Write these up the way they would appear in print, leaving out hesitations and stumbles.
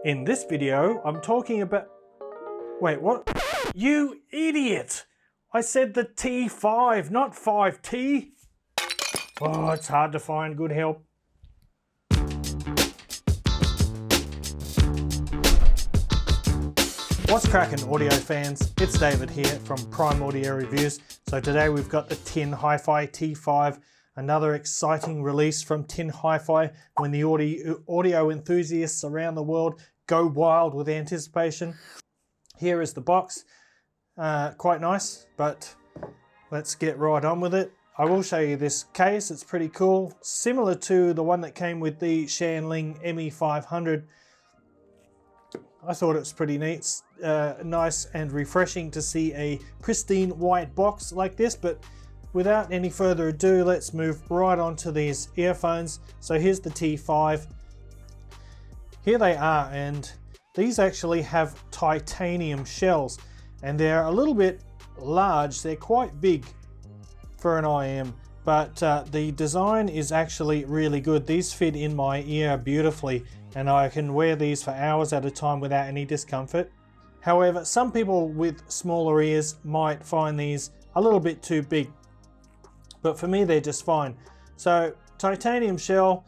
In this video, I'm talking about... Wait, what? You idiot! I said the T5, not 5T. Oh, it's hard to find good help. What's cracking, audio fans? It's David here from Prime Audio Reviews. So today we've got the HiFi T5, another exciting release from HiFi when the audio enthusiasts around the world go wild with anticipation. Here is the box. Quite nice, but let's get right on with it. I will show you this case. It's pretty cool. Similar to the one that came with the Shanling ME500. I thought it was pretty neat. Nice and refreshing to see a pristine white box like this, but without any further ado, let's move right on to these earphones. So here's the T5. Here they are, and these actually have titanium shells, and they're a little bit large. They're quite big for an IEM, but the design is actually really good. These fit in my ear beautifully, and I can wear these for hours at a time without any discomfort. However, some people with smaller ears might find these a little bit too big, but for me they're just fine. So titanium shell,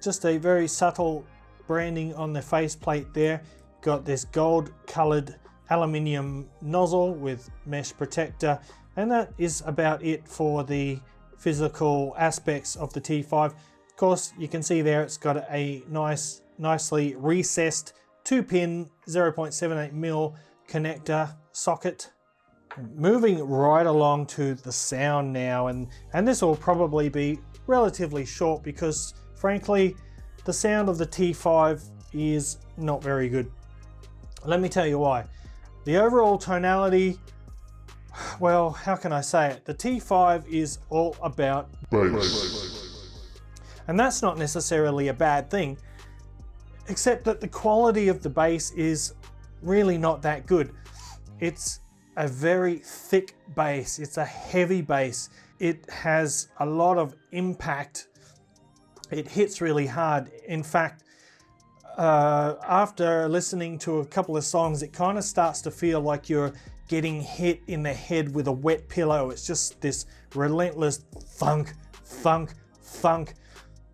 just a very subtle branding on the faceplate there. Got this gold colored aluminium nozzle with mesh protector, and that is about it for the physical aspects of the T5. Of course, you can see there it's got a nicely recessed 2-pin 0.78mm connector socket. Moving right along to the sound now, and this will probably be relatively short because frankly the sound of the T5 is not very good. Let me tell you why. The overall tonality, well, how can I say it? The T5 is all about bass. And that's not necessarily a bad thing, except that the quality of the bass is really not that good. It's a very thick bass. It's a heavy bass. It has a lot of impact. It hits really hard. In fact, after listening to a couple of songs, it kind of starts to feel like you're getting hit in the head with a wet pillow. It's just this relentless thunk, thunk, thunk,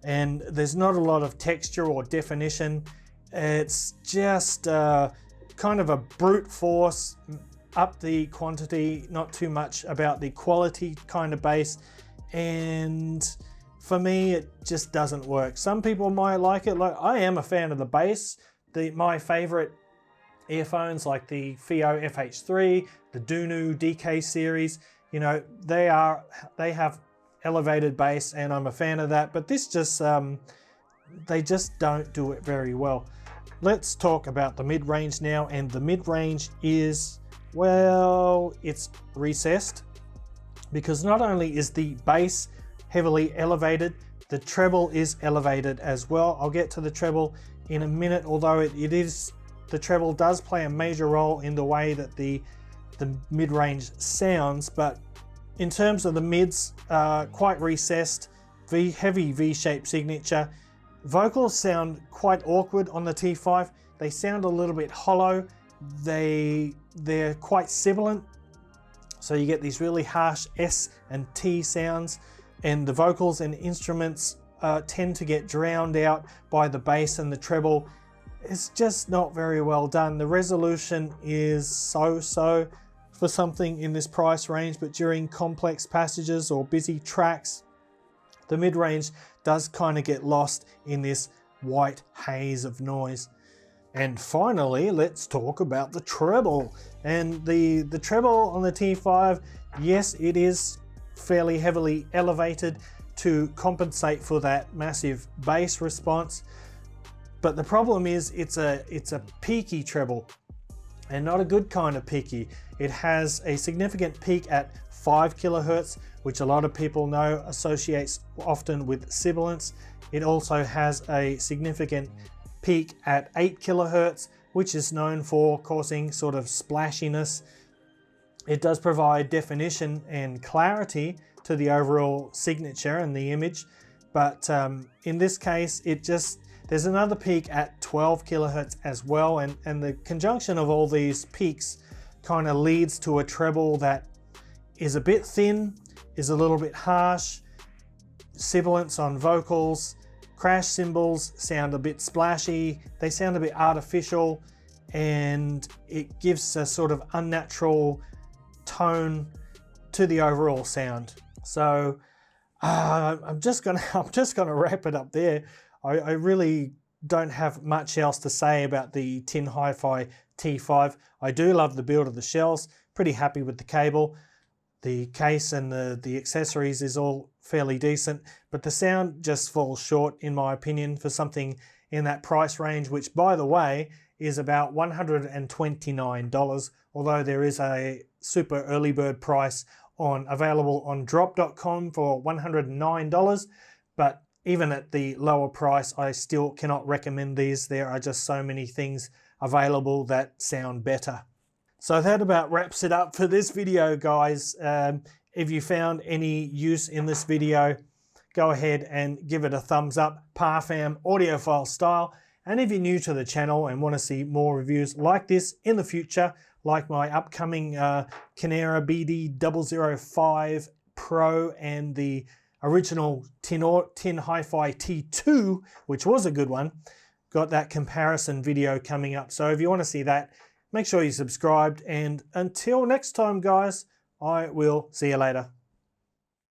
and there's not a lot of texture or definition. It's just kind of a brute force, up the quantity, not too much about the quality kind of bass, and for me it just doesn't work. Some people might like it. Like, I am a fan of the bass. My favorite earphones like the FiO FH3, the Dunu DK series, you know, they have elevated bass, and I'm a fan of that, but this just they just don't do it very well. Let's talk about the mid-range now, and the mid-range is, well, it's recessed, because not only is the bass heavily elevated, the treble is elevated as well. I'll get to the treble in a minute, although the treble does play a major role in the way that the mid-range sounds, but in terms of the mids, quite recessed, heavy V-shaped signature. Vocals sound quite awkward on the T5. They sound a little bit hollow. They're quite sibilant, so you get these really harsh S and T sounds, and the vocals and instruments tend to get drowned out by the bass and the treble. It's just not very well done. The resolution is so-so for something in this price range, but during complex passages or busy tracks, the mid-range does kind of get lost in this white haze of noise. And finally, let's talk about the treble. And the treble on the T5, yes, it is fairly heavily elevated to compensate for that massive bass response. But the problem is it's a peaky treble, and not a good kind of peaky. It has a significant peak at 5 kilohertz, which a lot of people know associates often with sibilance. It also has a significant peak at 8 kilohertz, which is known for causing sort of splashiness. It does provide definition and clarity to the overall signature and the image, but in this case, it just There's another peak at 12 kilohertz as well, and the conjunction of all these peaks kind of leads to a treble that is a bit thin, is a little bit harsh, sibilance on vocals, crash cymbals sound a bit splashy, they sound a bit artificial, and it gives a sort of unnatural tone to the overall sound. So I'm just gonna wrap it up there. I really don't have much else to say about the Tin HiFi T5. I do love the build of the shells, pretty happy with the cable. The case and the accessories is all fairly decent, but the sound just falls short in my opinion for something in that price range, which by the way is about $129, although there is a super early bird price available on drop.com for $109, but even at the lower price, I still cannot recommend these. There are just so many things available that sound better. So that about wraps it up for this video, guys. If you found any use in this video, go ahead and give it a thumbs up, Parfam audiophile style. And if you're new to the channel and want to see more reviews like this in the future, like my upcoming Kinera BD005 Pro and the original Tin HiFi T2, which was a good one, got that comparison video coming up. So if you want to see that, make sure you're subscribed. And until next time, guys, I will see you later.